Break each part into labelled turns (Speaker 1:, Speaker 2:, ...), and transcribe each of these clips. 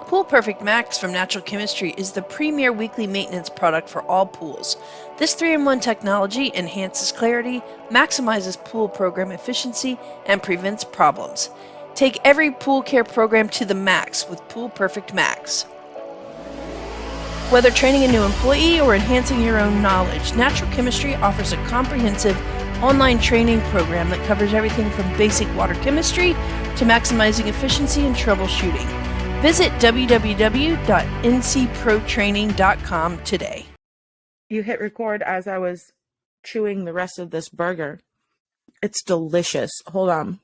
Speaker 1: Pool Perfect Max from Natural Chemistry is the premier weekly maintenance product for all pools. This 3-in-1 technology enhances clarity, maximizes pool program efficiency, and prevents problems. Take every pool care program to the max with Pool Perfect Max. Whether training a new employee or enhancing your own knowledge, Natural Chemistry offers a comprehensive online training program that covers everything from basic water chemistry to maximizing efficiency and troubleshooting. Visit www.ncprotraining.com today.
Speaker 2: You hit record as I was chewing the rest of this burger. It's delicious. Hold on.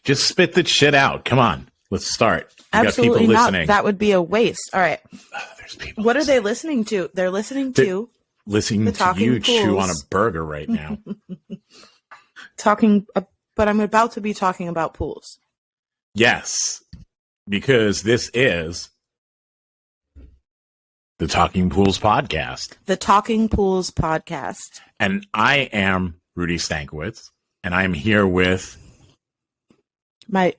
Speaker 3: Just spit the shit out. Come on. Let's start.
Speaker 2: Absolutely not. That would be a waste. All right.
Speaker 3: There's people.
Speaker 2: What are they listening to? They're listening to you
Speaker 3: chew on a burger right now.
Speaker 2: But I'm about to be talking about pools.
Speaker 3: Yes, because this is the Talking Pools Podcast.
Speaker 2: The Talking Pools Podcast.
Speaker 3: And I am Rudy Stankiewicz, and I'm here with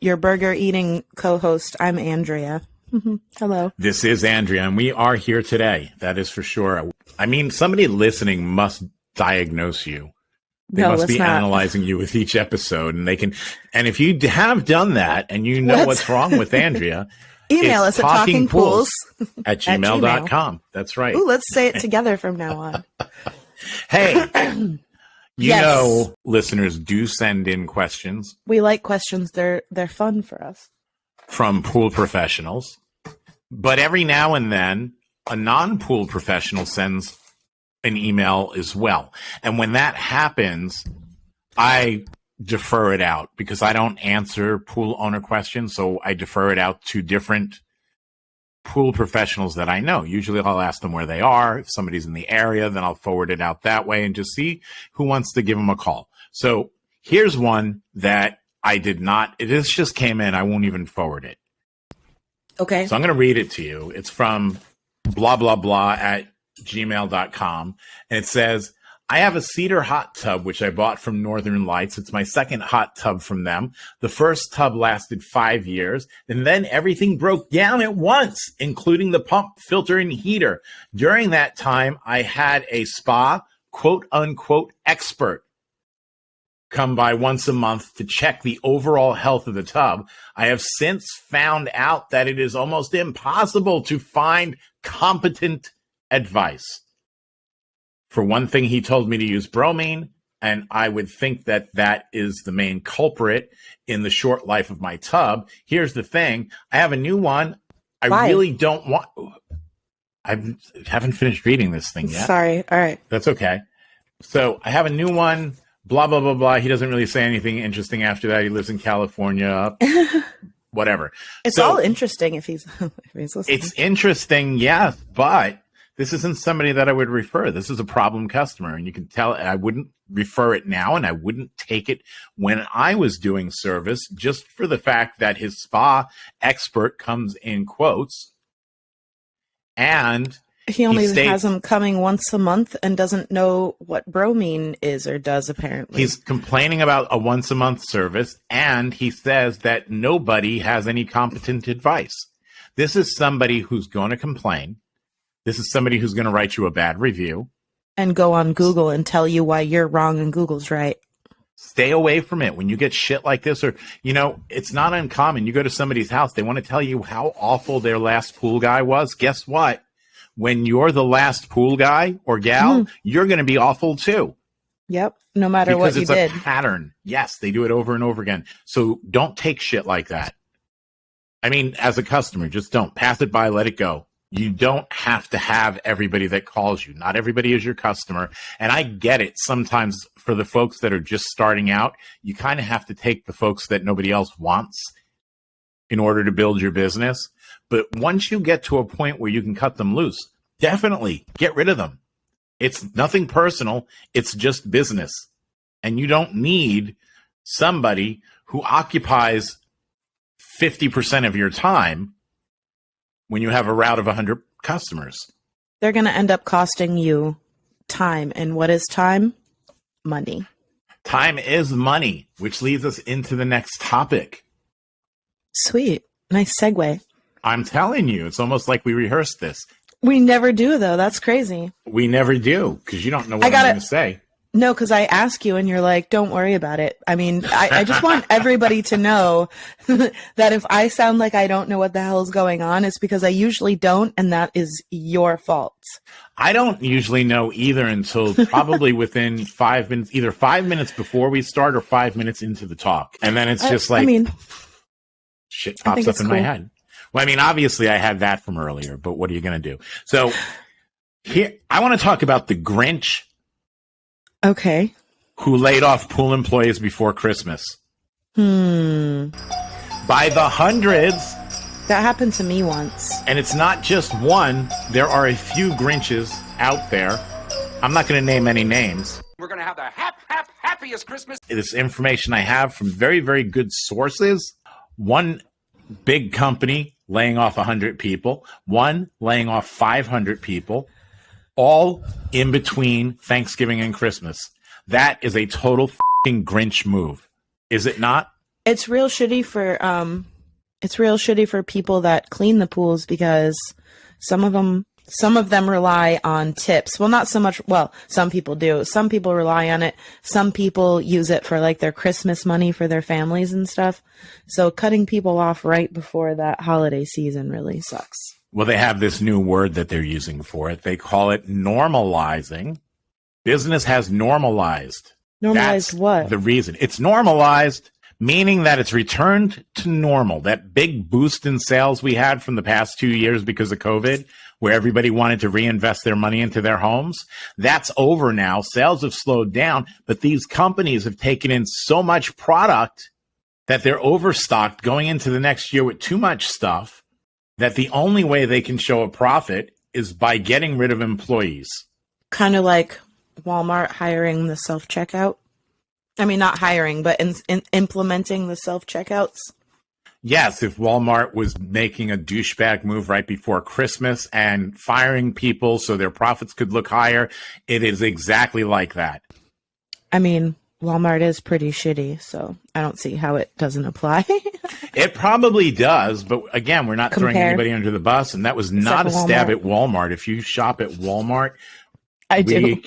Speaker 2: your burger eating co-host. I'm Andrea. Hello.
Speaker 3: This is Andrea, and we are here today. That is for sure. I mean, somebody listening must diagnose you. They must be analyzing you with each episode, and they can. And if you have done that, and you know what's wrong with Andrea,
Speaker 2: email us at talkingpools
Speaker 3: at gmail.com. That's right.
Speaker 2: Ooh, let's say it together from now on.
Speaker 3: Hey, you know, listeners do send in questions.
Speaker 2: We like questions. They're fun for us.
Speaker 3: From pool professionals. But every now and then, a non-pool professional sends an email as well. And when that happens, I defer it out because I don't answer pool owner questions. So I defer it out to different pool professionals that I know. Usually I'll ask them where they are. If somebody's in the area, then I'll forward it out that way and just see who wants to give them a call. So here's one that I did not. This just came in. I won't even forward it.
Speaker 2: Okay.
Speaker 3: So I'm going to read it to you. It's from blah, blah, blah at gmail.com. And it says, I have a cedar hot tub, which I bought from Northern Lights. It's my second hot tub from them. The first tub lasted 5 years, and then everything broke down at once, including the pump, filter, and heater. During that time, I had a spa, quote unquote, expert come by once a month to check the overall health of the tub. I have since found out that it is almost impossible to find competent advice. For one thing, he told me to use bromine, and I would think that that is the main culprit in the short life of my tub. Here's the thing. I have a new one. I really don't want... I haven't finished reading this thing yet.
Speaker 2: Sorry. All right.
Speaker 3: That's okay. So I have a new one. Blah, blah, blah, blah. He doesn't really say anything interesting after that. He lives in California. Whatever.
Speaker 2: It's all interesting if he's listening.
Speaker 3: It's interesting, yes, but this isn't somebody that I would refer. This is a problem customer, and you can tell I wouldn't refer it now, and I wouldn't take it when I was doing service just for the fact that his spa expert comes in quotes, and
Speaker 2: he only has them coming once a month and doesn't know what bromine is or does, apparently.
Speaker 3: He's complaining about a once-a-month service, and he says that nobody has any competent advice. This is somebody who's going to complain. This is somebody who's going to write you a bad review.
Speaker 2: And go on Google and tell you why you're wrong and Google's right.
Speaker 3: Stay away from it. When you get shit like this, or, you know, it's not uncommon. You go to somebody's house, they want to tell you how awful their last pool guy was. Guess what? When you're the last pool guy or gal, you're going to be awful too.
Speaker 2: Yep. No matter what you did.
Speaker 3: Because it's a pattern. Yes, they do it over and over again. So don't take shit like that. I mean, as a customer, just don't. Pass it by, let it go. You don't have to have everybody that calls you. Not everybody is your customer. And I get it. Sometimes for the folks that are just starting out, you kind of have to take the folks that nobody else wants in order to build your business. But once you get to a point where you can cut them loose, definitely get rid of them. It's nothing personal. It's just business. And you don't need somebody who occupies 50% of your time when you have a route of 100 customers.
Speaker 2: They're going to end up costing you time. And what is time? Money.
Speaker 3: Time is money, which leads us into the next topic.
Speaker 2: Sweet. Nice segue.
Speaker 3: I'm telling you, it's almost like we rehearsed this.
Speaker 2: We never do, though. That's crazy.
Speaker 3: We never do, because you don't know what I'm going to say.
Speaker 2: No, because I ask you and you're like, don't worry about it. I mean, I just want everybody to know that if I sound like I don't know what the hell is going on, it's because I usually don't, and that is your fault.
Speaker 3: I don't usually know either until probably within 5 minutes, either 5 minutes before we start or 5 minutes into the talk. And then it's just like, shit pops up in my head. Well, I mean, obviously I had that from earlier, but what are you going to do? So here, I want to talk about the Grinch.
Speaker 2: Okay.
Speaker 3: Who laid off pool employees before Christmas. By the hundreds.
Speaker 2: That happened to me once.
Speaker 3: And it's not just one. There are a few Grinches out there. I'm not going to name any names.
Speaker 4: We're going to have the happiest Christmas.
Speaker 3: This information I have from very, very good sources. One big company laying off 100 people. One laying off 500 people. All in between Thanksgiving and Christmas. That is a total f***ing Grinch move. Is it not?
Speaker 2: It's real shitty for people that clean the pools, because some of them rely on tips. Well, not so much. Well, some people do. Some people rely on it. Some people use it for like their Christmas money for their families and stuff. So cutting people off right before that holiday season really sucks.
Speaker 3: Well, they have this new word that they're using for it. They call it normalizing. Business has normalized.
Speaker 2: Normalized what?
Speaker 3: The reason. It's normalized, meaning that it's returned to normal. That big boost in sales we had from the past 2 years because of COVID, where everybody wanted to reinvest their money into their homes, that's over now. Sales have slowed down, but these companies have taken in so much product that they're overstocked going into the next year with too much stuff, that the only way they can show a profit is by getting rid of employees.
Speaker 2: Kind of like Walmart hiring the self-checkout. I mean, not hiring, but in implementing the self-checkouts.
Speaker 3: Yes, if Walmart was making a douchebag move right before Christmas and firing people so their profits could look higher, it is exactly like that.
Speaker 2: I mean, Walmart is pretty shitty, so I don't see how it doesn't apply.
Speaker 3: It probably does, but again, we're not throwing anybody under the bus, and that was not a stab at Walmart. If you shop at Walmart,
Speaker 2: I do.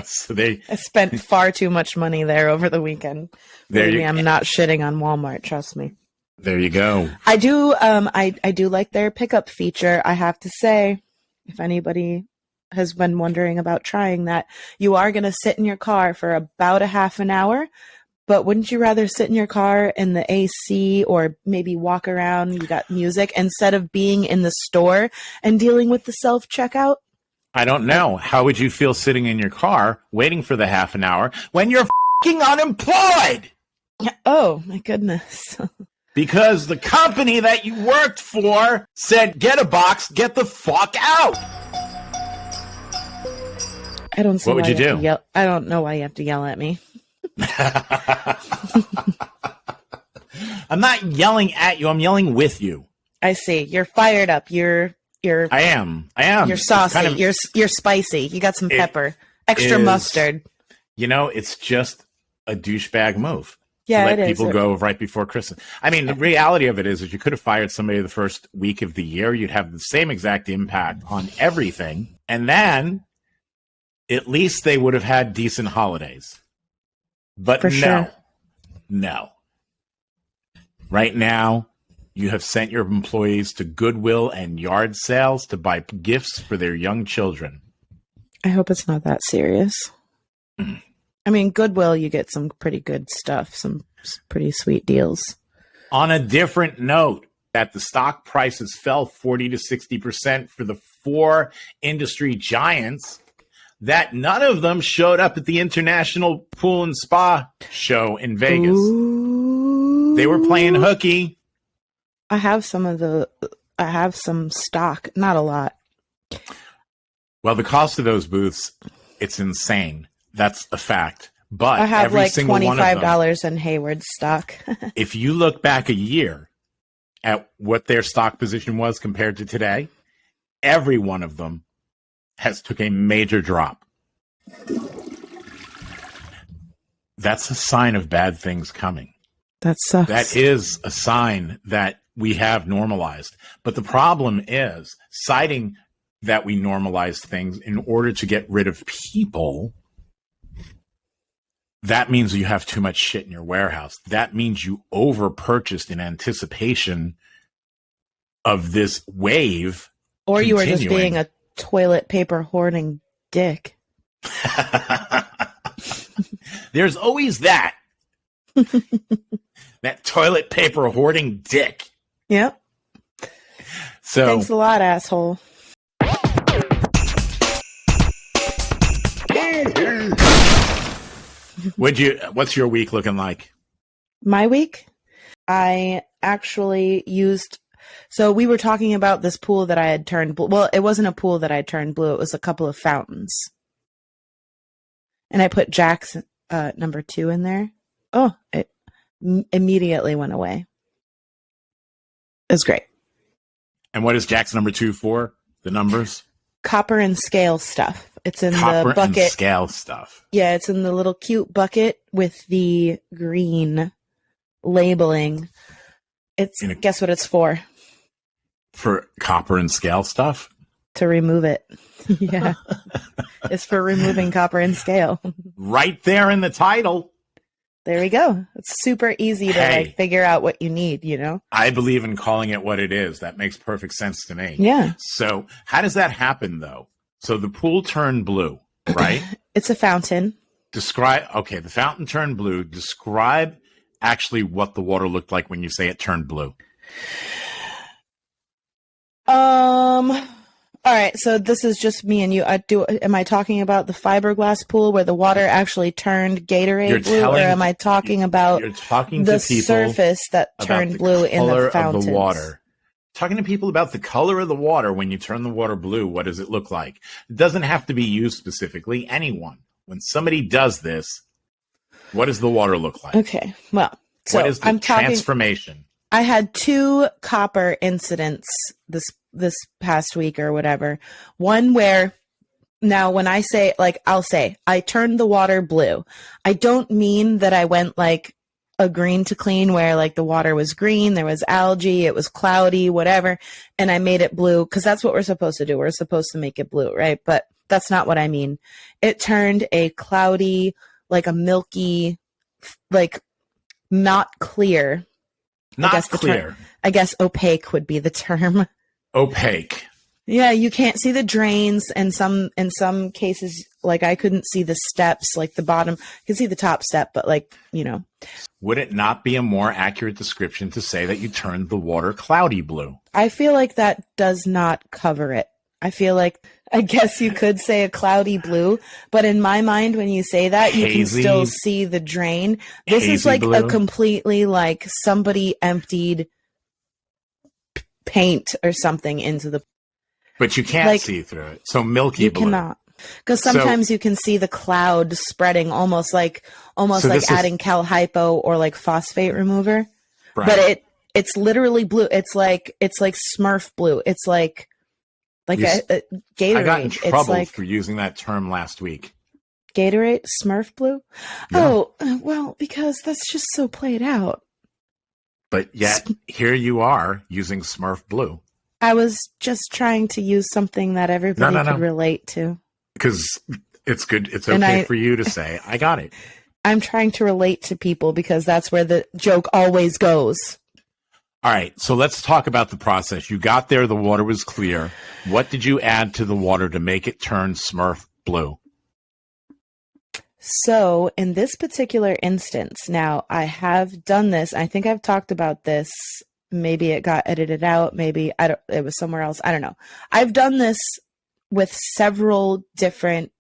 Speaker 3: So
Speaker 2: I spent far too much money there over the weekend. I'm not shitting on Walmart, trust me.
Speaker 3: There you go.
Speaker 2: I do I do like their pickup feature. I have to say, if anybody has been wondering about trying that, you are going to sit in your car for about a half an hour. But wouldn't you rather sit in your car in the AC or maybe walk around, you got music, instead of being in the store and dealing with the self-checkout?
Speaker 3: I don't know. How would you feel sitting in your car waiting for the half an hour when you're f***ing unemployed?
Speaker 2: Oh, my goodness.
Speaker 3: Because the company that you worked for said, get a box, get the fuck out.
Speaker 2: I don't see
Speaker 3: what would you do?
Speaker 2: I don't know why you have to yell at me.
Speaker 3: I'm not yelling at you. I'm yelling with you.
Speaker 2: I see. You're fired up. I am. You're saucy. You're spicy. You got some pepper. Extra mustard.
Speaker 3: You know, it's just a douchebag move.
Speaker 2: Yeah,
Speaker 3: to let people go right before Christmas. I mean, the reality of it is you could have fired somebody the first week of the year. You'd have the same exact impact on everything. And then at least they would have had decent holidays. But no. Right now, you have sent your employees to Goodwill and yard sales to buy gifts for their young children.
Speaker 2: I hope it's not that serious. I mean, Goodwill, you get some pretty good stuff, some pretty sweet deals.
Speaker 3: On a different note, that the stock prices fell 40 to 60% for the 4 industry giants, that none of them showed up at the International Pool and Spa show in Vegas.
Speaker 2: Ooh.
Speaker 3: They were playing hooky.
Speaker 2: I have some stock, not a lot.
Speaker 3: Well, the cost of those booths, it's insane. That's a fact. But
Speaker 2: I have
Speaker 3: every
Speaker 2: like
Speaker 3: single
Speaker 2: $25 in Hayward stock.
Speaker 3: If you look back a year at what their stock position was compared to today, every one of them has took a major drop. That's a sign of bad things coming.
Speaker 2: That sucks.
Speaker 3: That is a sign that we have normalized. But the problem is citing that we normalized things in order to get rid of people. That means you have too much shit in your warehouse. That means you over purchased in anticipation of this wave.
Speaker 2: Or you were just
Speaker 3: continuing.
Speaker 2: being a toilet paper hoarding dick.
Speaker 3: There's always that. That toilet paper hoarding dick.
Speaker 2: Yep.
Speaker 3: So
Speaker 2: Thanks a lot, asshole.
Speaker 3: What's your week looking like?
Speaker 2: My week? I actually used... So we were talking about this pool that I had turned blue. Well, it wasn't a pool that I turned blue. It was a couple of fountains. And I put Jack's number 2 in there. Oh, it immediately went away. It was great.
Speaker 3: And what is Jack's number 2 for? The numbers?
Speaker 2: Copper and scale stuff. It's in
Speaker 3: Copper
Speaker 2: the bucket.
Speaker 3: and scale stuff.
Speaker 2: Yeah, it's in the little cute bucket with the green labeling. Guess what it's for?
Speaker 3: For copper and scale stuff?
Speaker 2: To remove it. Yeah. It's for removing copper and scale.
Speaker 3: Right there in the title.
Speaker 2: There we go. It's super easy to like figure out what you need, you know?
Speaker 3: I believe in calling it what it is. That makes perfect sense to me.
Speaker 2: Yeah.
Speaker 3: So how does that happen, though? So the pool turned blue, right?
Speaker 2: It's a fountain.
Speaker 3: The fountain turned blue. Describe actually what the water looked like when you say it turned blue.
Speaker 2: All right, so this is just me and you. Am I talking about the fiberglass pool where the water actually turned Gatorade blue, or am I talking about the surface that turned blue in the fountains?
Speaker 3: Of the water. Talking to people about the color of the water when you turn the water blue. What does it look like? It doesn't have to be you specifically. Anyone. When somebody does this, what does the water look like?
Speaker 2: Okay, well, so
Speaker 3: what is the transformation?
Speaker 2: I had 2 copper incidents this past week or whatever. One where, now when I say, like, I'll say, I turned the water blue. I don't mean that I went like a green to clean where like the water was green, there was algae, it was cloudy, whatever, and I made it blue, because that's what we're supposed to do. We're supposed to make it blue, right? But that's not what I mean. It turned a cloudy, like a milky, like not clear.
Speaker 3: Not clear.
Speaker 2: I guess opaque would be the term.
Speaker 3: Opaque.
Speaker 2: Yeah, you can't see the drains, and in some cases, like I couldn't see the steps, like the bottom. I could see the top step, but like, you know.
Speaker 3: Would it not be a more accurate description to say that you turned the water cloudy blue?
Speaker 2: I feel like that does not cover it. I guess you could say a cloudy blue, but in my mind, when you say that, you can still see the drain. This is like blue. A completely like somebody emptied paint or something into the.
Speaker 3: But you can't see through it. So milky blue. You cannot.
Speaker 2: Because sometimes you can see the cloud spreading almost like adding cal hypo or like phosphate remover. Right. But it's literally blue. It's like Smurf blue. It's like a Gatorade.
Speaker 3: I got in trouble for using that term last week.
Speaker 2: Gatorade? Smurf blue? Yeah. Oh, well, because that's just so played out.
Speaker 3: But yet, here you are using Smurf blue.
Speaker 2: I was just trying to use something that everybody could relate to.
Speaker 3: Because it's good. It's okay for you to say, I got it.
Speaker 2: I'm trying to relate to people because that's where the joke always goes.
Speaker 3: All right, so let's talk about the process. You got there, the water was clear. What did you add to the water to make it turn Smurf blue?
Speaker 2: So in this particular instance, now I have done this. I think I've talked about this. Maybe it got edited out. Maybe it was somewhere else. I don't know. I've done this with several different,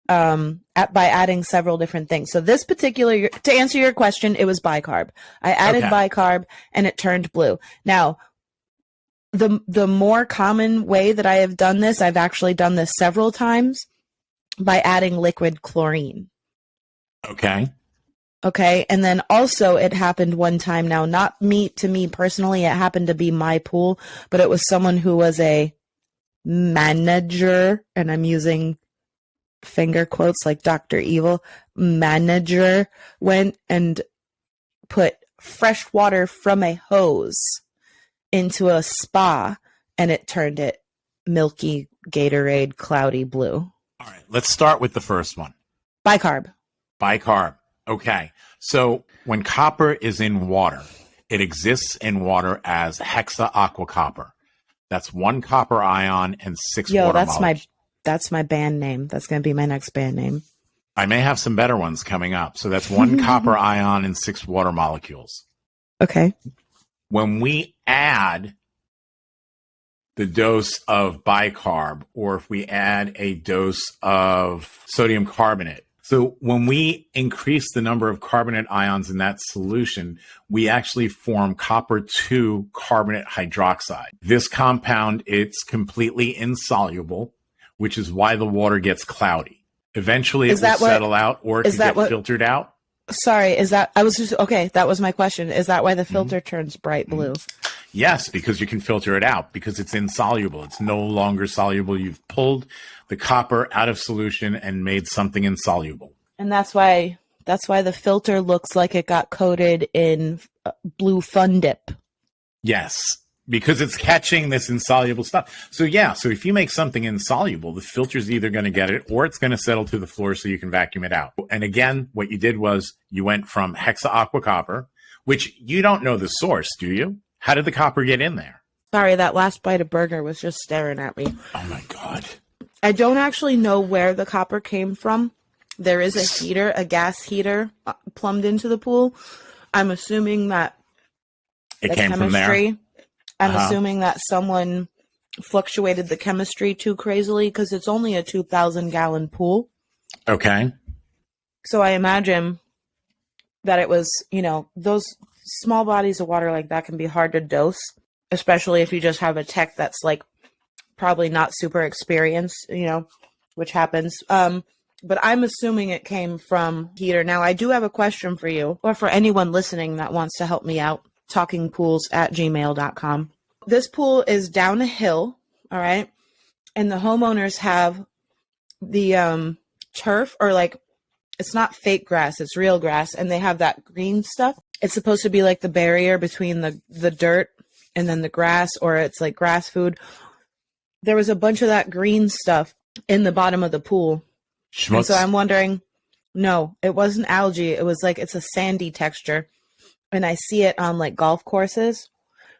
Speaker 2: by adding several different things. So this particular, to answer your question, it was bicarb. I added bicarb and it turned blue. Now, the more common way that I have done this, I've actually done this several times by adding liquid chlorine. Okay. And then also it happened one time now, not to me personally, it happened to be my pool, but it was someone who was a manager, and I'm using finger quotes like Dr. Evil, manager, went and put fresh water from a hose into a spa, and it turned it milky Gatorade cloudy blue.
Speaker 3: All right, let's start with the first one.
Speaker 2: Bicarb.
Speaker 3: Bicarb. Okay. So when copper is in water, it exists in water as hexaaquacopper. That's 1 copper ion and 6 water molecules.
Speaker 2: That's my band name. That's going to be my next band name.
Speaker 3: I may have some better ones coming up. So that's 1 copper ion and 6 water molecules.
Speaker 2: Okay.
Speaker 3: When we add the dose of bicarb, or if we add a dose of sodium carbonate, so when we increase the number of carbonate ions in that solution, we actually form copper 2 carbonate hydroxide. This compound, it's completely insoluble, which is why the water gets cloudy. Eventually it will settle out, or it can get filtered out.
Speaker 2: Sorry, that was my question. Is that why the filter turns bright blue?
Speaker 3: Yes, because you can filter it out because it's insoluble. It's no longer soluble. You've pulled the copper out of solution and made something insoluble.
Speaker 2: And that's why the filter looks like it got coated in blue Fun Dip.
Speaker 3: Yes, because it's catching this insoluble stuff. So if you make something insoluble, the filter's either going to get it or it's going to settle to the floor so you can vacuum it out. And again, what you did was you went from hexaaquacopper, which you don't know the source, do you? How did the copper get in there?
Speaker 2: Sorry, that last bite of burger was just staring at me.
Speaker 3: Oh my God.
Speaker 2: I don't actually know where the copper came from. There is a heater, a gas heater plumbed into the pool. I'm assuming that
Speaker 3: it came from there.
Speaker 2: I'm assuming that someone fluctuated the chemistry too crazily because it's only a 2,000-gallon pool.
Speaker 3: Okay.
Speaker 2: So I imagine that it was, those small bodies of water like that can be hard to dose, especially if you just have a tech that's like probably not super experienced, which happens. But I'm assuming it came from heater. Now, I do have a question for you, or for anyone listening that wants to help me out, talkingpools@gmail.com. This pool is down a hill, all right? And the homeowners have the turf, or like, it's not fake grass, it's real grass, and they have that green stuff. It's supposed to be like the barrier between the dirt and then the grass, or it's like grass food. There was a bunch of that green stuff in the bottom of the pool. And so I'm wondering, no, it wasn't algae. It was like, it's a sandy texture. And I see it on like golf courses.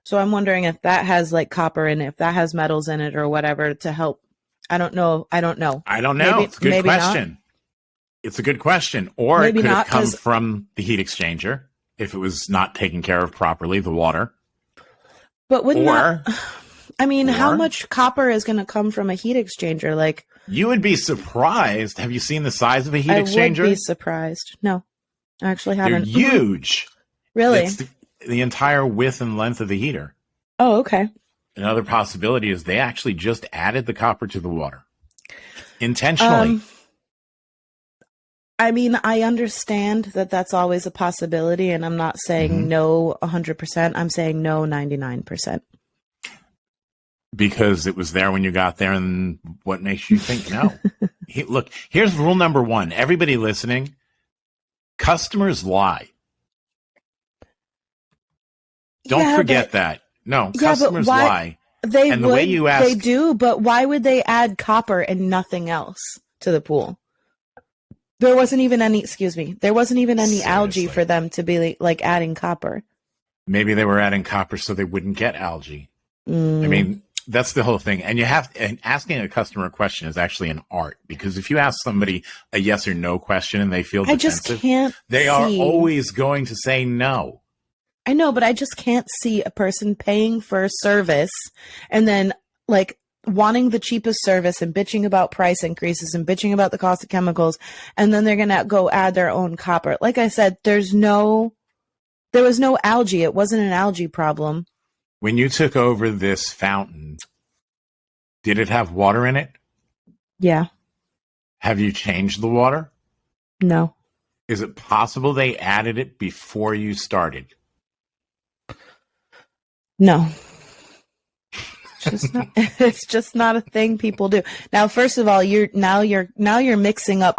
Speaker 2: So I'm wondering if that has like copper in it, if that has metals in it or whatever to help. I don't know.
Speaker 3: Maybe, it's a good question. Not. It's a good question. Or maybe it could have come from the heat exchanger if it was not taken care of properly, the water.
Speaker 2: But wouldn't how much copper is going to come from a heat exchanger? Like,
Speaker 3: you would be surprised. Have you seen the size of a heat exchanger?
Speaker 2: I would be surprised. No, I actually haven't.
Speaker 3: They're huge.
Speaker 2: Really?
Speaker 3: It's the entire width and length of the heater.
Speaker 2: Oh, okay.
Speaker 3: Another possibility is they actually just added the copper to the water intentionally.
Speaker 2: I understand that that's always a possibility, and I'm not saying no 100%. I'm saying no 99%.
Speaker 3: Because it was there when you got there, and what makes you think no? Look, here's rule number 1. Everybody listening, customers lie. Don't forget that. No, customers lie.
Speaker 2: They do, but why would they add copper and nothing else to the pool? There wasn't even any, algae for them to be like adding copper.
Speaker 3: Maybe they were adding copper so they wouldn't get algae. I mean, that's the whole thing. And asking a customer a question is actually an art, because if you ask somebody a yes or no question and they feel defensive, they are always going to say no.
Speaker 2: I know, but I just can't see a person paying for a service and then like wanting the cheapest service and bitching about price increases and bitching about the cost of chemicals, and then they're going to go add their own copper. Like I said, there was no algae. It wasn't an algae problem.
Speaker 3: When you took over this fountain, did it have water in it?
Speaker 2: Yeah.
Speaker 3: Have you changed the water?
Speaker 2: No.
Speaker 3: Is it possible they added it before you started?
Speaker 2: No. It's just not a thing people do. Now, first of all, you're mixing up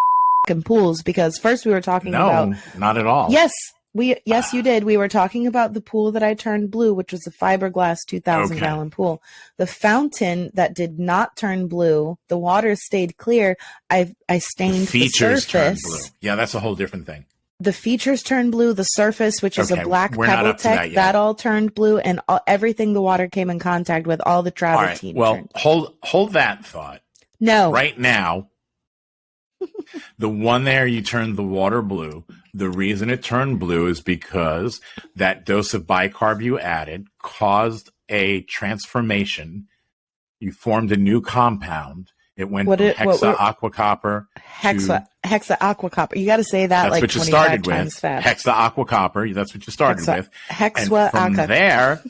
Speaker 2: pools, because first we were talking about.
Speaker 3: No, not at all.
Speaker 2: Yes. Yes, you did. We were talking about the pool that I turned blue, which was a fiberglass 2,000 gallon pool. The fountain that did not turn blue, the water stayed clear. I stained the surface.
Speaker 3: Turned blue. Yeah, that's a whole different thing.
Speaker 2: The features turned blue. The surface, which is a black pebble tech, that all turned blue, and everything the water came in contact with, all the travel team.
Speaker 3: Well, hold that thought.
Speaker 2: No,
Speaker 3: right now, the one there you turned the water blue. The reason it turned blue is because that dose of bicarb you added caused a transformation. You formed a new compound. It went from hexa-aquacopper
Speaker 2: hexa-aquacopper. You got to say that like 25 times fast.
Speaker 3: Hexa-aquacopper. That's what you started with. And from there,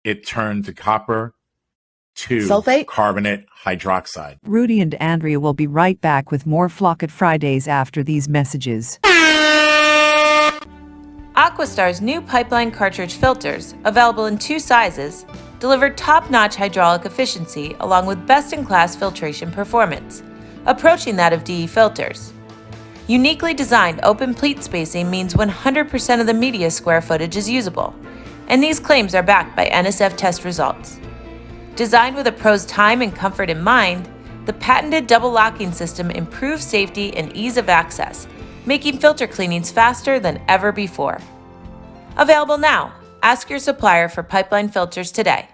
Speaker 3: it turned to copper to
Speaker 2: sulfate
Speaker 3: carbonate hydroxide.
Speaker 5: Rudy and Andrea will be right back with more Flock It Fridays after these messages.
Speaker 6: Aquastar's new pipeline cartridge filters, available in 2 sizes, deliver top-notch hydraulic efficiency along with best-in-class filtration performance, approaching that of DE filters. Uniquely designed open pleat spacing means 100% of the media square footage is usable, and these claims are backed by NSF test results. Designed with a pro's time and comfort in mind, the patented double locking system improves safety and ease of access, making filter cleanings faster than ever before. Available now. Ask your supplier for pipeline filters today.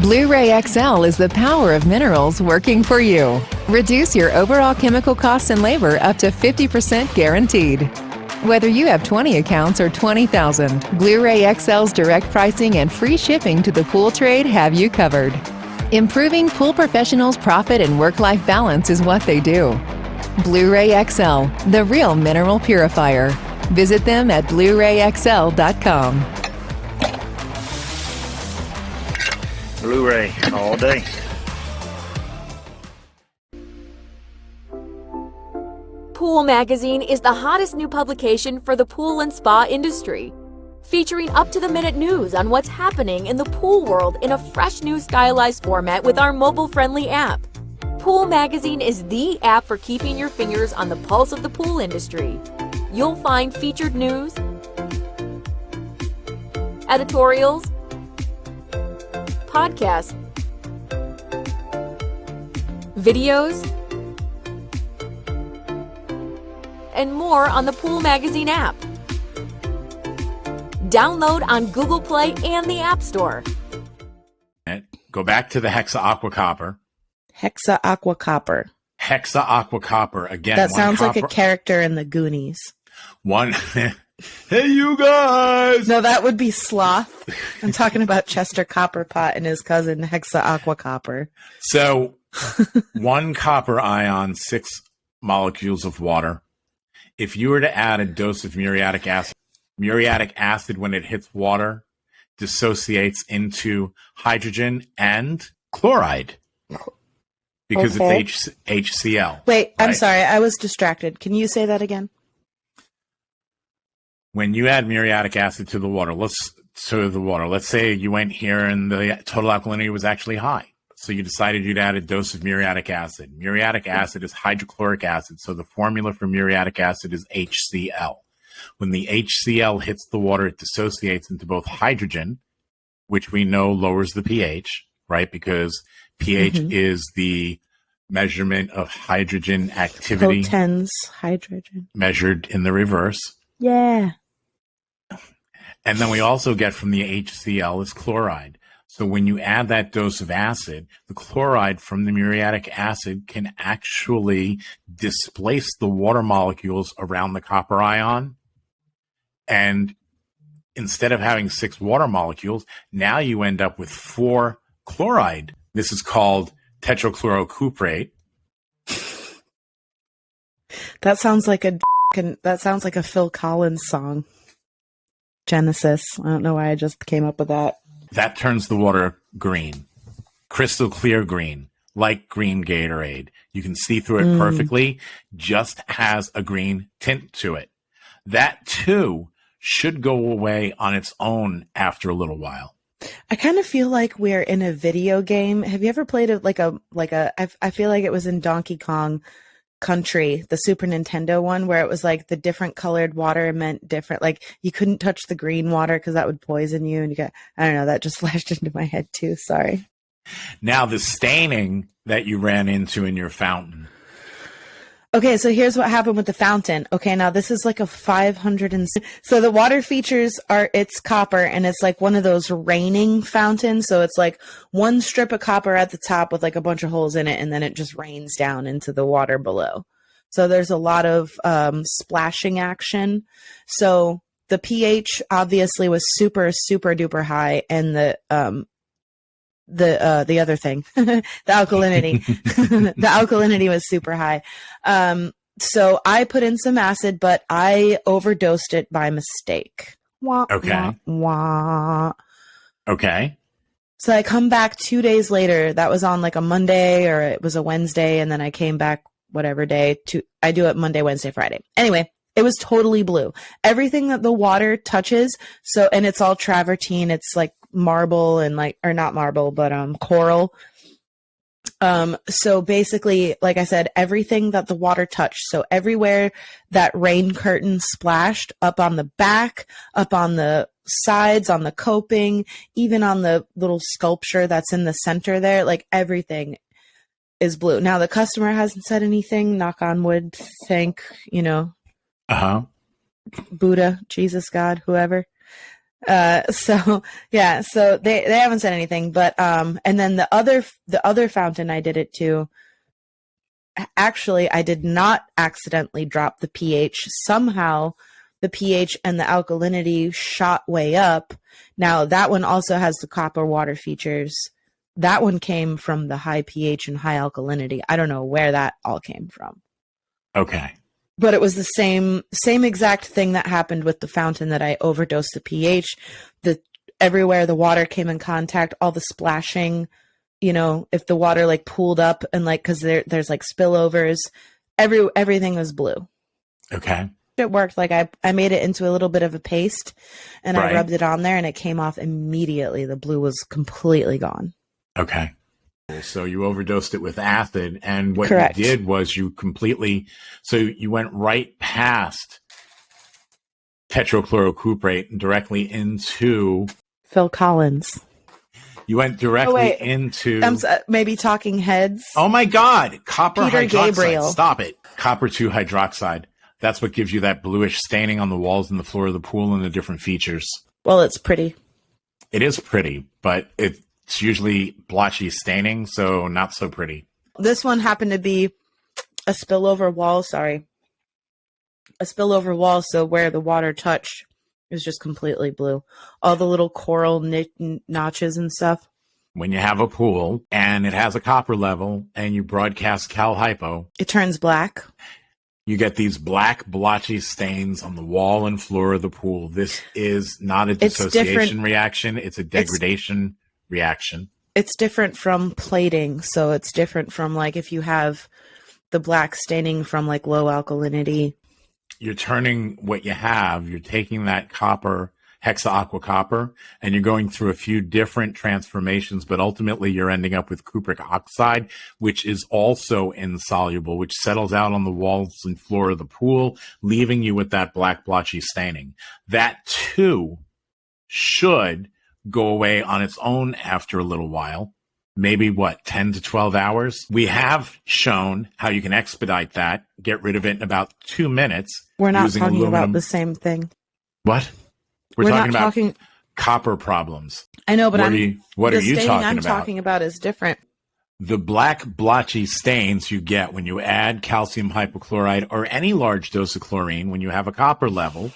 Speaker 7: Blu-ray XL is the power of minerals working for you. Reduce your overall chemical costs and labor up to 50% guaranteed. Whether you have 20 accounts or 20,000, Blu-ray XL's direct pricing and free shipping to the pool trade have you covered. Improving pool professionals' profit and work-life balance is what they do. Blu-ray XL, the real mineral purifier. Visit them at BluRayXL.com.
Speaker 8: Blu-ray all day.
Speaker 9: Pool Magazine is the hottest new publication for the pool and spa industry, featuring up-to-the-minute news on what's happening in the pool world in a fresh new stylized format with our mobile-friendly app. Pool Magazine is the app for keeping your fingers on the pulse of the pool industry. You'll find featured news, editorials, podcasts, videos, and more on the Pool Magazine app. Download on Google Play and the App Store.
Speaker 3: Go back to the hexa-aquacopper.
Speaker 2: Hexa-aquacopper.
Speaker 3: Hexa-aquacopper. Again,
Speaker 2: that sounds like a character in the Goonies.
Speaker 3: Hey, you guys!
Speaker 2: No, that would be Sloth. I'm talking about Chester Copperpot and his cousin Hexa-aquacopper.
Speaker 3: So, 1 copper ion, 6 molecules of water. If you were to add a dose of muriatic acid when it hits water dissociates into hydrogen and chloride because it's HCl.
Speaker 2: Wait,
Speaker 3: right?
Speaker 2: I'm sorry. I was distracted. Can you say that again?
Speaker 3: When you add muriatic acid to the water, let's say you went here and the total alkalinity was actually high. So you decided you'd add a dose of muriatic acid. Muriatic acid is hydrochloric acid. So the formula for muriatic acid is HCl. When the HCl hits the water, it dissociates into both hydrogen, which we know lowers the pH, right? Because pH is the measurement of hydrogen activity.
Speaker 2: Potens hydrogen.
Speaker 3: Measured in the reverse.
Speaker 2: Yeah.
Speaker 3: And then we also get from the HCl is chloride. So when you add that dose of acid, the chloride from the muriatic acid can actually displace the water molecules around the copper ion. And instead of having 6 water molecules, now you end up with 4 chloride. This is called tetrachlorocuprate.
Speaker 2: That sounds like a Phil Collins song. Genesis. I don't know why I just came up with that.
Speaker 3: That turns the water green, crystal clear green, like green Gatorade. You can see through it perfectly, just has a green tint to it. That too should go away on its own after a little while.
Speaker 2: I kind of feel like we're in a video game. Have you ever played I feel like it was in Donkey Kong. Country, the Super Nintendo one, where it was like the different colored water meant different. Like you couldn't touch the green water because that would poison you. And you got, I don't know, that just flashed into my head too. Sorry.
Speaker 3: Now, the staining that you ran into in your fountain.
Speaker 2: Okay, so here's what happened with the fountain. Okay, now this is like a 500 and so the water features are it's copper and it's like one of those raining fountains. So it's like one strip of copper at the top with like a bunch of holes in it, and then it just rains down into the water below. So there's a lot of splashing action. So the pH obviously was super, super duper high, and the other thing, the alkalinity, the alkalinity was super high. So I put in some acid, but I overdosed it by mistake. Wah,
Speaker 3: Okay.
Speaker 2: wah, wah.
Speaker 3: Okay.
Speaker 2: So I come back 2 days later. That was on like a Monday, or it was a Wednesday. And then I came back whatever day I do it Monday, Wednesday, Friday. Anyway, it was totally blue. Everything that the water touches. So, and it's all travertine. It's like marble and like, or not marble, but coral. So basically, like I said, everything that the water touched. So everywhere that rain curtain splashed, up on the back, up on the sides, on the coping, even on the little sculpture that's in the center there, like everything is blue. Now the customer hasn't said anything, knock on wood, thank, Buddha, Jesus, God, whoever. So yeah, so they haven't said anything, but and then the other fountain I did it to, actually I did not accidentally drop the pH. Somehow the pH and the alkalinity shot way up. Now that one also has the copper water features. That one came from the high pH and high alkalinity. I don't know where that all came from.
Speaker 3: Okay.
Speaker 2: But it was the same exact thing that happened with the fountain, that I overdosed the pH. Everywhere the water came in contact, all the splashing, if the water like pooled up and like, cause there's like spillovers, everything was blue.
Speaker 3: Okay.
Speaker 2: It worked. Like I made it into a little bit of a paste, and
Speaker 3: Right.
Speaker 2: I rubbed it on there, and it came off immediately. The blue was completely gone.
Speaker 3: Okay. So you overdosed it with acid, and what
Speaker 2: Correct.
Speaker 3: you did was you went right past tetrachlorocuprate and directly into
Speaker 2: Phil Collins.
Speaker 3: You went directly into
Speaker 2: I'm maybe Talking Heads.
Speaker 3: Oh my God, copper
Speaker 2: Peter
Speaker 3: hydroxide.
Speaker 2: Gabriel.
Speaker 3: Stop it. Copper 2 hydroxide. That's what gives you that bluish staining on the walls and the floor of the pool and the different features.
Speaker 2: Well, it's pretty.
Speaker 3: It is pretty, but it's usually blotchy staining, so not so pretty.
Speaker 2: This one happened to be a spillover wall. Sorry. A spillover wall, so where the water touched, it was just completely blue. All the little coral notches and stuff.
Speaker 3: When you have a pool and it has a copper level and you broadcast Cal Hypo,
Speaker 2: it turns black.
Speaker 3: You get these black blotchy stains on the wall and floor of the pool. This is not a dissociation reaction. It's a degradation reaction.
Speaker 2: It's different from plating. So it's different from like if you have the black staining from like low alkalinity.
Speaker 3: You're turning what you have, you're taking that copper, hexaaqua copper, and you're going through a few different transformations, but ultimately you're ending up with cupric oxide, which is also insoluble, which settles out on the walls and floor of the pool, leaving you with that black blotchy staining. That too should go away on its own after a little while. Maybe 10 to 12 hours. We have shown how you can expedite that, get rid of it in about 2 minutes.
Speaker 2: We're not talking about the same thing.
Speaker 3: What? We're talking about copper problems.
Speaker 2: I know, but
Speaker 3: what are you talking about?
Speaker 2: I'm talking about is different.
Speaker 3: The black blotchy stains you get when you add calcium hypochlorite or any large dose of chlorine when you have a copper level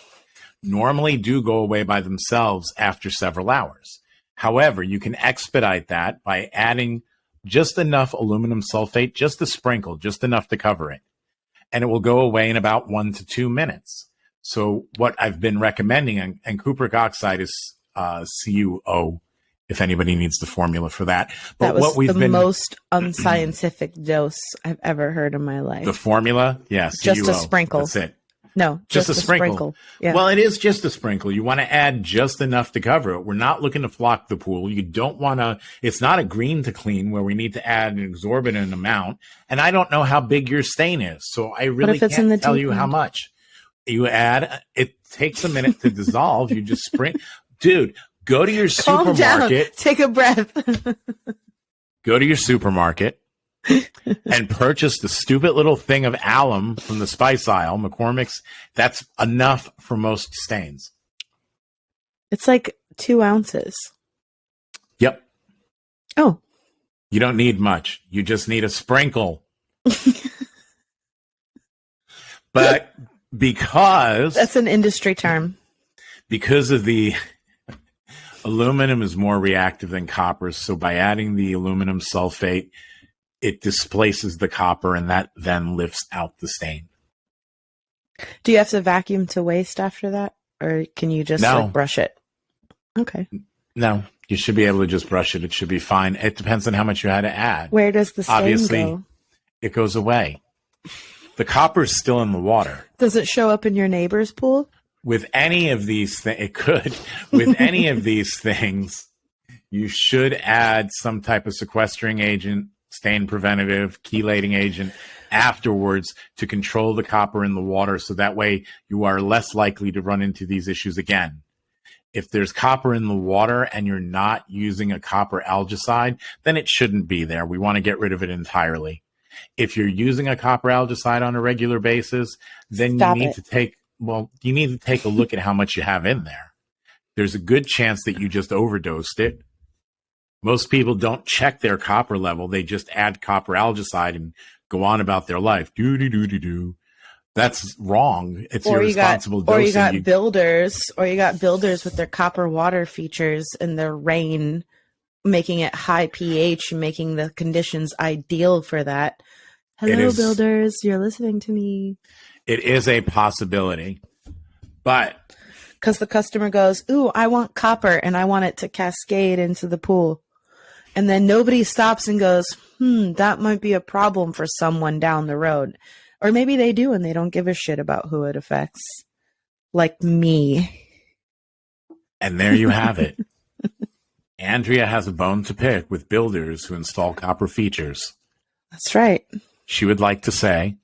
Speaker 3: normally do go away by themselves after several hours. However, you can expedite that by adding just enough aluminum sulfate, just a sprinkle, just enough to cover it. And it will go away in about 1 to 2 minutes. So what I've been recommending, and cupric oxide is CuO, if anybody needs the formula for that. But
Speaker 2: that was
Speaker 3: what we've
Speaker 2: the
Speaker 3: been
Speaker 2: most unscientific dose I've ever heard in my life.
Speaker 3: The formula? Yeah, CuO.
Speaker 2: Just a sprinkle.
Speaker 3: That's it.
Speaker 2: No,
Speaker 3: Just a sprinkle.
Speaker 2: Yeah.
Speaker 3: Well, it is just a sprinkle. You want to add just enough to cover it. We're not looking to flock the pool. You don't want to, it's not a green to clean where we need to add an exorbitant amount. And I don't know how big your stain is. So I really can't tell you how much. You add, it takes a minute to dissolve. You just sprinkle. Dude, go to your
Speaker 2: Calm
Speaker 3: supermarket.
Speaker 2: down. Take a breath.
Speaker 3: Go to your supermarket and purchase the stupid little thing of alum from the spice aisle, McCormick's. That's enough for most stains.
Speaker 2: It's like 2 ounces.
Speaker 3: Yep.
Speaker 2: Oh.
Speaker 3: You don't need much. You just need a sprinkle. But because...
Speaker 2: That's an industry term.
Speaker 3: Because of the... aluminum is more reactive than copper, so by adding the aluminum sulfate, it displaces the copper, and that then lifts out the stain.
Speaker 2: Do you have to vacuum to waste after that? Or can you just brush it? Okay.
Speaker 3: No, you should be able to just brush it. It should be fine. It depends on how much you had to add.
Speaker 2: Where does the stain
Speaker 3: Obviously,
Speaker 2: go?
Speaker 3: It goes away. The copper is still in the water.
Speaker 2: Does it show up in your neighbor's pool?
Speaker 3: With any of these things, it could. With any of these things, you should add some type of sequestering agent, stain preventative, chelating agent afterwards to control the copper in the water, so that way you are less likely to run into these issues again. If there's copper in the water and you're not using a copper algaecide, then it shouldn't be there. We want to get rid of it entirely. If you're using a copper algaecide on a regular basis, then you need to take a look at how much you have in there. There's a good chance that you just overdosed it. Most people don't check their copper level. They just add copper algaecide and go on about their life. Do. That's wrong. It's irresponsible dosing.
Speaker 2: Or you got builders with their copper water features and their rain, making it high pH, making the conditions ideal for that. Hello, builders. You're listening to me.
Speaker 3: It is a possibility, but...
Speaker 2: Because the customer goes, ooh, I want copper, and I want it to cascade into the pool. And then nobody stops and goes, that might be a problem for someone down the road. Or maybe they do, and they don't give a shit about who it affects. Like me.
Speaker 3: And there you have it. Andrea has a bone to pick with builders who install copper features.
Speaker 2: That's right.
Speaker 3: She would like to say...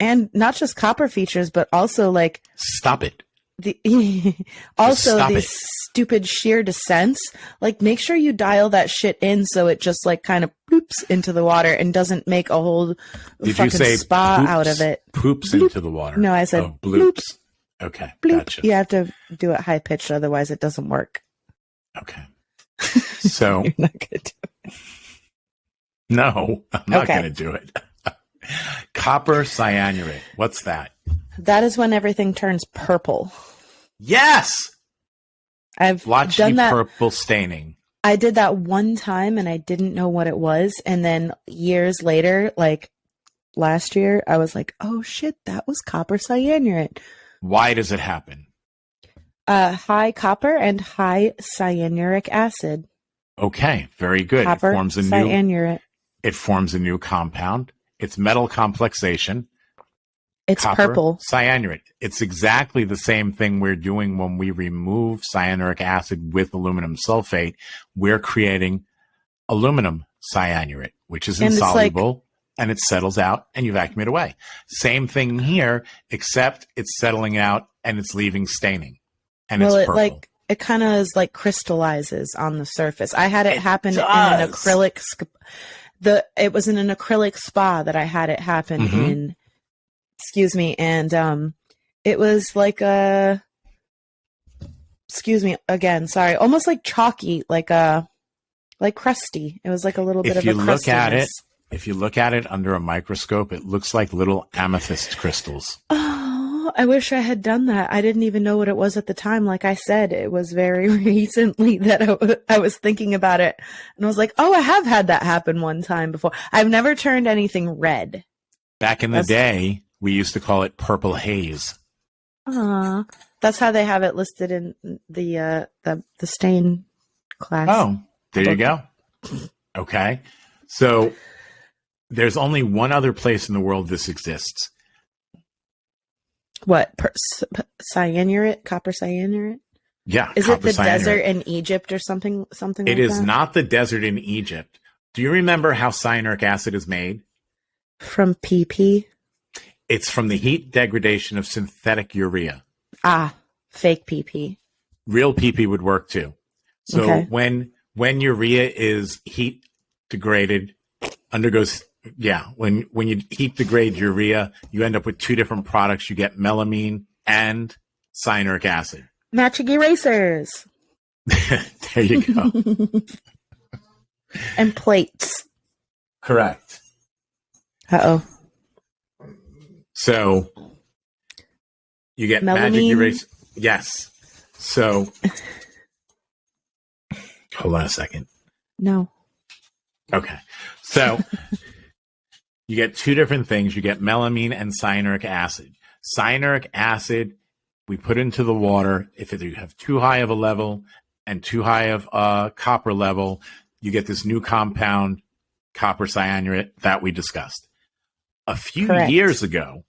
Speaker 2: And not just copper features, but also like...
Speaker 3: Stop it.
Speaker 2: These stupid shear descents. Like, make sure you dial that shit in so it just like kind of poops into the water and doesn't make a whole fucking spa out of it.
Speaker 3: Poops
Speaker 2: Bloop.
Speaker 3: Into the water.
Speaker 2: No, I said
Speaker 3: bloops. Okay,
Speaker 2: bloop.
Speaker 3: gotcha.
Speaker 2: You have to do it high pitched, otherwise it doesn't work.
Speaker 3: Okay. So...
Speaker 2: You're not going to do it.
Speaker 3: No, I'm not going to do it. Copper cyanurate. What's that?
Speaker 2: That is when everything turns purple.
Speaker 3: Yes!
Speaker 2: I've
Speaker 3: Blotchy
Speaker 2: done that.
Speaker 3: Purple staining.
Speaker 2: I did that one time and I didn't know what it was. And then years later, like last year, I was like, oh shit, that was copper cyanurate.
Speaker 3: Why does it happen?
Speaker 2: High copper and high cyanuric acid.
Speaker 3: Okay, very good.
Speaker 2: Copper cyanurate.
Speaker 3: It forms a new compound. It's metal complexation.
Speaker 2: It's
Speaker 3: copper,
Speaker 2: purple.
Speaker 3: Cyanurate. It's exactly the same thing we're doing when we remove cyanuric acid with aluminum sulfate. We're creating aluminum cyanurate, which is insoluble, and it settles out and you vacuum it away. Same thing here, except it's settling out and it's leaving staining. And it's purple.
Speaker 2: It kind of is like crystallizes on the surface. I had it happen in an acrylic. It was in an acrylic spa that I had it happen in. Excuse me, and it was like sorry, almost like chalky, like crusty. It was like a little bit of a crustiness.
Speaker 3: If you look at it under a microscope, it looks like little amethyst crystals.
Speaker 2: Oh, I wish I had done that. I didn't even know what it was at the time. Like I said, it was very recently that I was thinking about it, and I was like, oh, I have had that happen one time before. I've never turned anything red.
Speaker 3: Back in the day, we used to call it purple haze.
Speaker 2: That's how they have it listed in the stain class.
Speaker 3: Oh, there you go. Okay. So there's only one other place in the world this exists.
Speaker 2: What? Cyanurate? Copper cyanurate?
Speaker 3: Yeah.
Speaker 2: Is it the
Speaker 3: cyanurate.
Speaker 2: desert in Egypt or something
Speaker 3: It
Speaker 2: like
Speaker 3: is
Speaker 2: that?
Speaker 3: not the desert in Egypt. Do you remember how cyanuric acid is made?
Speaker 2: From PP?
Speaker 3: It's from the heat degradation of synthetic urea.
Speaker 2: Ah, fake PP.
Speaker 3: Real PP would work too. So
Speaker 2: Okay.
Speaker 3: when urea is heat degraded, undergoes when you heat degrade urea, you end up with two different products. You get melamine and cyanuric acid.
Speaker 2: Matching erasers.
Speaker 3: There you go.
Speaker 2: And plates.
Speaker 3: Correct.
Speaker 2: Uh-oh.
Speaker 3: So you get magic
Speaker 2: Melamine?
Speaker 3: eraser. Yes. So hold on a second.
Speaker 2: No.
Speaker 3: Okay. So you get two different things. You get melamine and cyanuric acid. Cyanuric acid, we put into the water. If you have too high of a level and too high of a copper level, you get this new compound, copper cyanurate, that we discussed. A few years ago,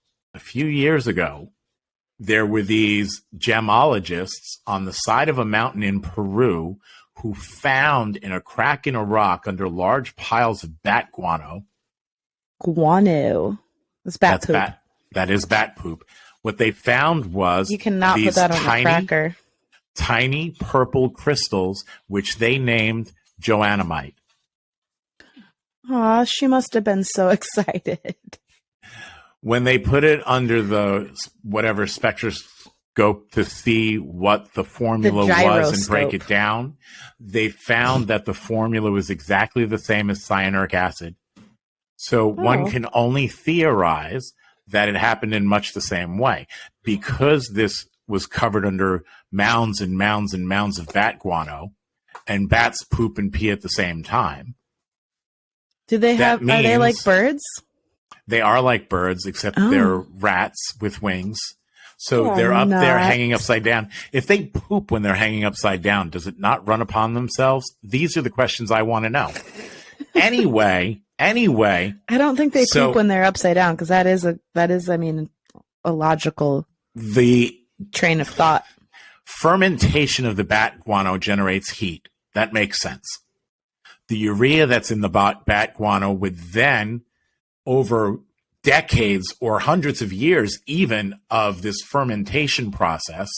Speaker 3: there were these gemologists on the side of a mountain in Peru who found in a crack in a rock under large piles of bat guano.
Speaker 2: Guano. It's bat poop.
Speaker 3: That is bat poop. What they found was
Speaker 2: You cannot put
Speaker 3: these
Speaker 2: that on a cracker.
Speaker 3: tiny purple crystals, which they named joanamite.
Speaker 2: Aw, she must have been so excited.
Speaker 3: When they put it under the whatever spectroscope to see what the formula was and break it down, they found that the formula was exactly the same as cyanuric acid. So one can only theorize that it happened in much the same way. Because this was covered under mounds and mounds and mounds of bat guano, and bats poop and pee at the same time.
Speaker 2: Do they have, are they like birds?
Speaker 3: They are like birds, except they're rats with wings. So they're up there hanging upside down. If they poop when they're hanging upside down, does it not run upon themselves? These are the questions I want to know. Anyway.
Speaker 2: I don't think they poop when they're upside down, because that is, I mean, a logical train of thought.
Speaker 3: Fermentation of the bat guano generates heat. That makes sense. The urea that's in the bat guano would then, over decades or hundreds of years even of this fermentation process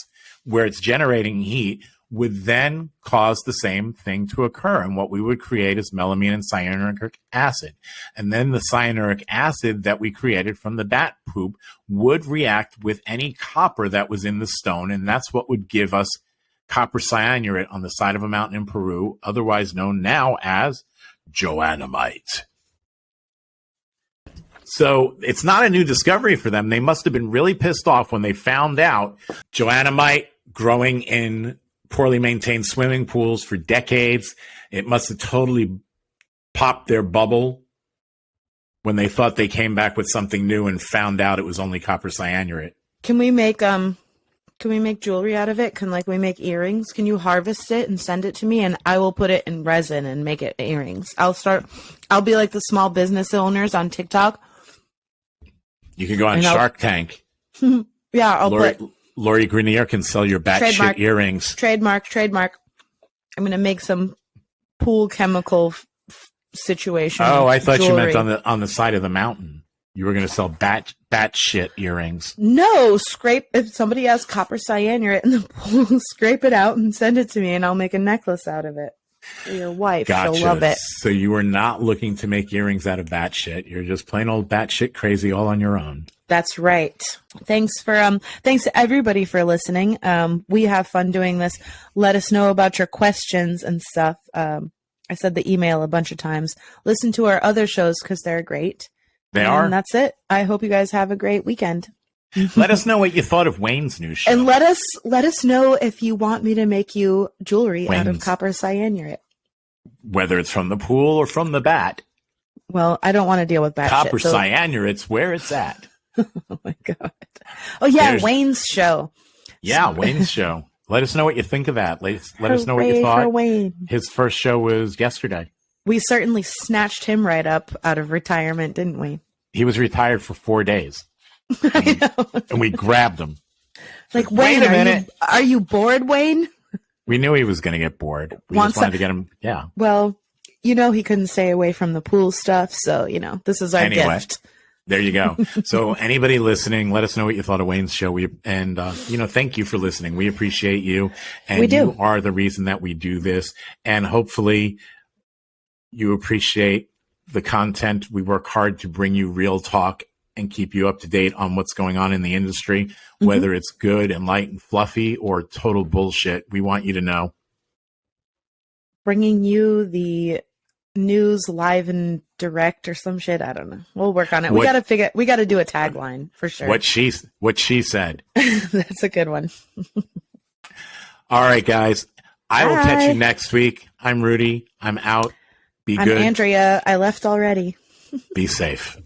Speaker 3: where it's generating heat, would then cause the same thing to occur. And what we would create is melamine and cyanuric acid. And then the cyanuric acid that we created from the bat poop would react with any copper that was in the stone. And that's what would give us copper cyanurate on the side of a mountain in Peru, otherwise known now as joanamite. So it's not a new discovery for them. They must have been really pissed off when they found out joanamite growing in poorly maintained swimming pools for decades. It must have totally popped their bubble when they thought they came back with something new and found out it was only copper cyanurate.
Speaker 2: Can we make jewelry out of it? Can we make earrings? Can you harvest it and send it to me, and I will put it in resin and make it earrings? I'll be like the small business owners on TikTok.
Speaker 3: You can go on Shark Tank.
Speaker 2: Yeah,
Speaker 3: Lori Grenier can sell your batshit earrings.
Speaker 2: Trademark. I'm going to make some pool chemical situation.
Speaker 3: Oh, I thought
Speaker 2: jewelry.
Speaker 3: you meant on the side of the mountain. You were going to sell batshit earrings.
Speaker 2: No, if somebody has copper cyanurate in the pool, scrape it out and send it to me, and I'll make a necklace out of it. For your wife,
Speaker 3: Gotcha.
Speaker 2: She'll love it.
Speaker 3: So you are not looking to make earrings out of batshit. You're just plain old batshit crazy all on your own.
Speaker 2: That's right. Thanks to everybody for listening. We have fun doing this. Let us know about your questions and stuff. I said the email a bunch of times. Listen to our other shows because they're great.
Speaker 3: They are.
Speaker 2: And that's it. I hope you guys have a great weekend.
Speaker 3: Let us know what you thought of Wayne's new show.
Speaker 2: And let us know if you want me to make you jewelry out of copper cyanurate.
Speaker 3: Whether it's from the pool or from the bat.
Speaker 2: Well, I don't want to deal with bat
Speaker 3: copper
Speaker 2: shit.
Speaker 3: cyanurate's where it's at.
Speaker 2: Oh my God. Oh yeah, Wayne's show.
Speaker 3: Yeah, Wayne's show. Let us know what you think of that. Let us know what you thought.
Speaker 2: Wayne.
Speaker 3: His first show was yesterday.
Speaker 2: We certainly snatched him right up out of retirement, didn't we?
Speaker 3: He was retired for 4 days.
Speaker 2: I know.
Speaker 3: And we grabbed him.
Speaker 2: Like,
Speaker 3: Wait
Speaker 2: Wayne,
Speaker 3: a minute.
Speaker 2: are you bored, Wayne?
Speaker 3: We knew he was going to get bored. We
Speaker 2: Wants
Speaker 3: just wanted
Speaker 2: to-
Speaker 3: to get him. Yeah.
Speaker 2: Well, he couldn't stay away from the pool stuff, so, this is our gift.
Speaker 3: There you go. So anybody listening, let us know what you thought of Wayne's show. Thank you for listening. We appreciate you. And
Speaker 2: We do.
Speaker 3: You are the reason that we do this. And hopefully you appreciate the content. We work hard to bring you real talk and keep you up to date on what's going on in the industry, whether it's good and light and fluffy or total bullshit. We want you to know.
Speaker 2: Bringing you the news live and direct or some shit. I don't know. We'll work on it. We got to do a tagline for sure.
Speaker 3: What she said.
Speaker 2: That's a good one.
Speaker 3: All right, guys. I will catch you
Speaker 2: Bye.
Speaker 3: next week. I'm Rudy. I'm out. Be
Speaker 2: I'm
Speaker 3: good.
Speaker 2: Andrea. I left already.
Speaker 3: Be safe.